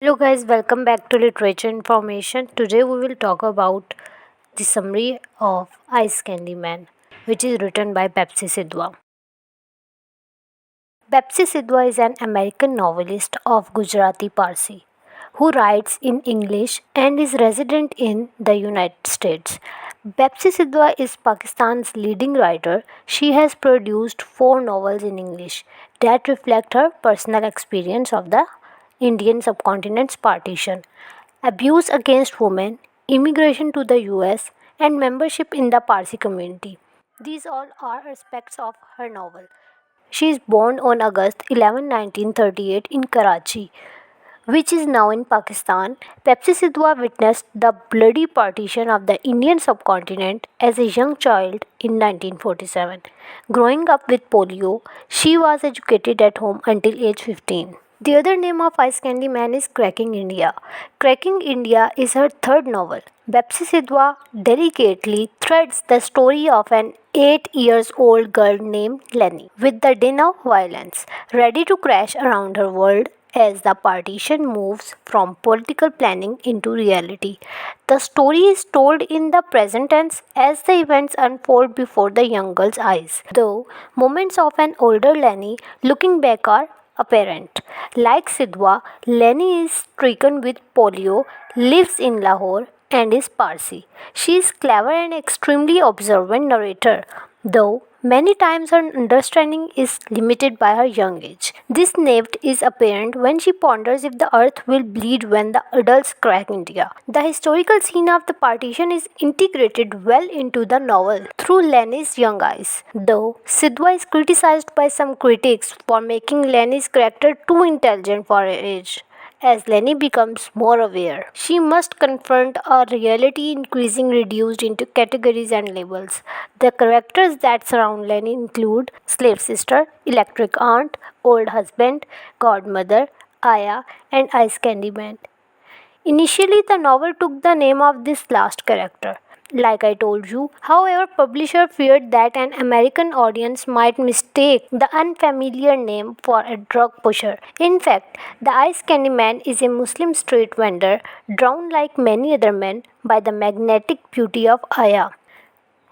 Hello guys, welcome back to Literature Information. Today we will talk about the summary of Ice Candy Man, which is written by Bapsi Sidhwa. Bapsi Sidhwa is an American novelist of Gujarati Parsi who writes in English and is resident in the United States. Bapsi Sidhwa is Pakistan's leading writer. She has produced 4 novels in English that reflect her personal experience of the Indian subcontinent's partition, abuse against women, immigration to the US, and membership in the Parsi community. These all are aspects of her novel. She is born on August 11, 1938 in Karachi, which is now in Pakistan. Pepsi Sidhwa witnessed the bloody partition of the Indian subcontinent as a young child in 1947. Growing up with polio, she was educated at home until age 15. The other name of Ice Candy Man is Cracking India. Cracking India is her third novel. Bapsi Sidhwa delicately threads the story of an 8 years old girl named Lenny with the din of violence, ready to crash around her world as the partition moves from political planning into reality. The story is told in the present tense as the events unfold before the young girl's eyes, though moments of an older Lenny looking back are apparent. Like Sidhwa, Lenny is stricken with polio, lives in Lahore, and is Parsi. She is clever and extremely observant narrator, though many times her understanding is limited by her young age. This depth is apparent when she ponders if the earth will bleed when the adults crack India. The historical scene of the partition is integrated well into the novel through Lenny's young eyes, though Sidhwa is criticized by some critics for making Lenny's character too intelligent for her age. As Lenny becomes more aware, she must confront a reality increasingly reduced into categories and labels. The characters that surround Lenny include slave sister, electric aunt, old husband, godmother, Aya, and ice candy man. Initially, the novel took the name of this last character. Like I told you, however, publisher feared that an American audience might mistake the unfamiliar name for a drug pusher. In fact, the Ice Candy Man is a Muslim street vendor drawn like many other men by the magnetic beauty of Aya,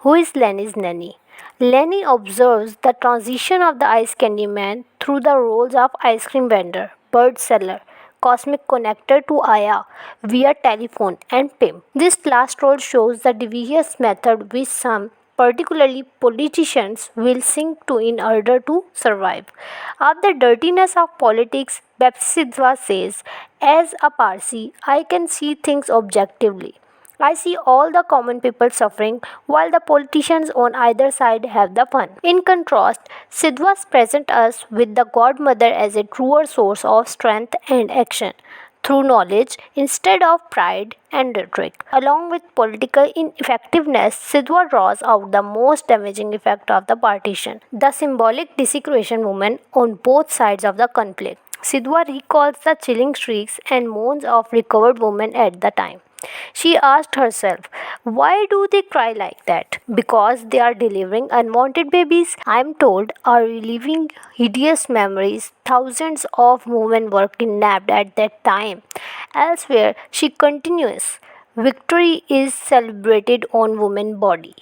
who is Lenny's nanny. Lenny observes the transition of the ice candy man through the roles of ice cream vendor, bird seller, cosmic connector to Aya via telephone, and pimp. This last role shows the devious method which some, particularly politicians, will sink to in order to survive. Of the dirtiness of politics, Bapsidhwa says, as a Parsi, I can see things objectively. I see all the common people suffering while the politicians on either side have the fun. In contrast, Sidhwas present us with the godmother as a truer source of strength and action through knowledge instead of pride and rhetoric. Along with political ineffectiveness, Sidhwa draws out the most damaging effect of the partition, the symbolic desecration movement on both sides of the conflict. Sidhwa recalls the chilling shrieks and moans of recovered women at the time. She asked herself, why do they cry like that? Because they are delivering unwanted babies? I am told, are reliving hideous memories. Thousands of women were kidnapped at that time. Elsewhere, she continues, victory is celebrated on woman's body.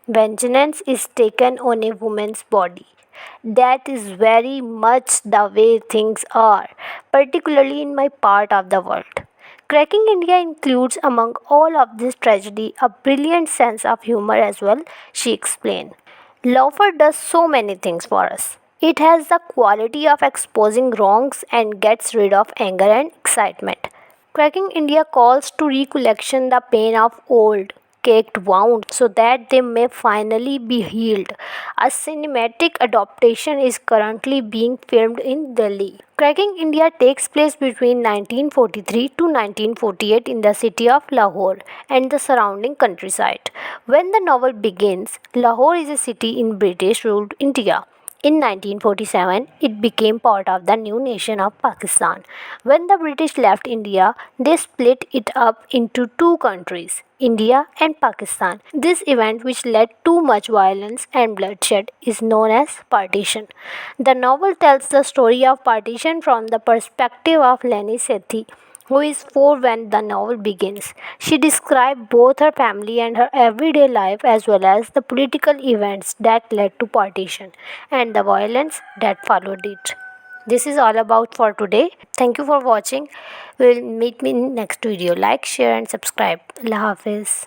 Vengeance is taken on a woman's body. That is very much the way things are, particularly in my part of the world. Cracking India includes, among all of this tragedy, a brilliant sense of humor as well, she explained. Laughter does so many things for us. It has the quality of exposing wrongs and gets rid of anger and excitement. Cracking India calls to recollection the pain of old, caked wounds so that they may finally be healed. A cinematic adaptation is currently being filmed in Delhi. Cracking India takes place between 1943 to 1948 in the city of Lahore and the surrounding countryside. When the novel begins, Lahore is a city in British ruled India. In 1947, it became part of the new nation of Pakistan. When the British left India, they split it up into two countries, India and Pakistan. This event, which led to much violence and bloodshed, is known as partition. The novel tells the story of partition from the perspective of Leni Sethi, who is 4 when the novel begins. She describes both her family and her everyday life as well as the political events that led to partition and the violence that followed it. This is all about for today. Thank you for watching. We'll meet me in next video. Like, share and subscribe. Allah Hafiz.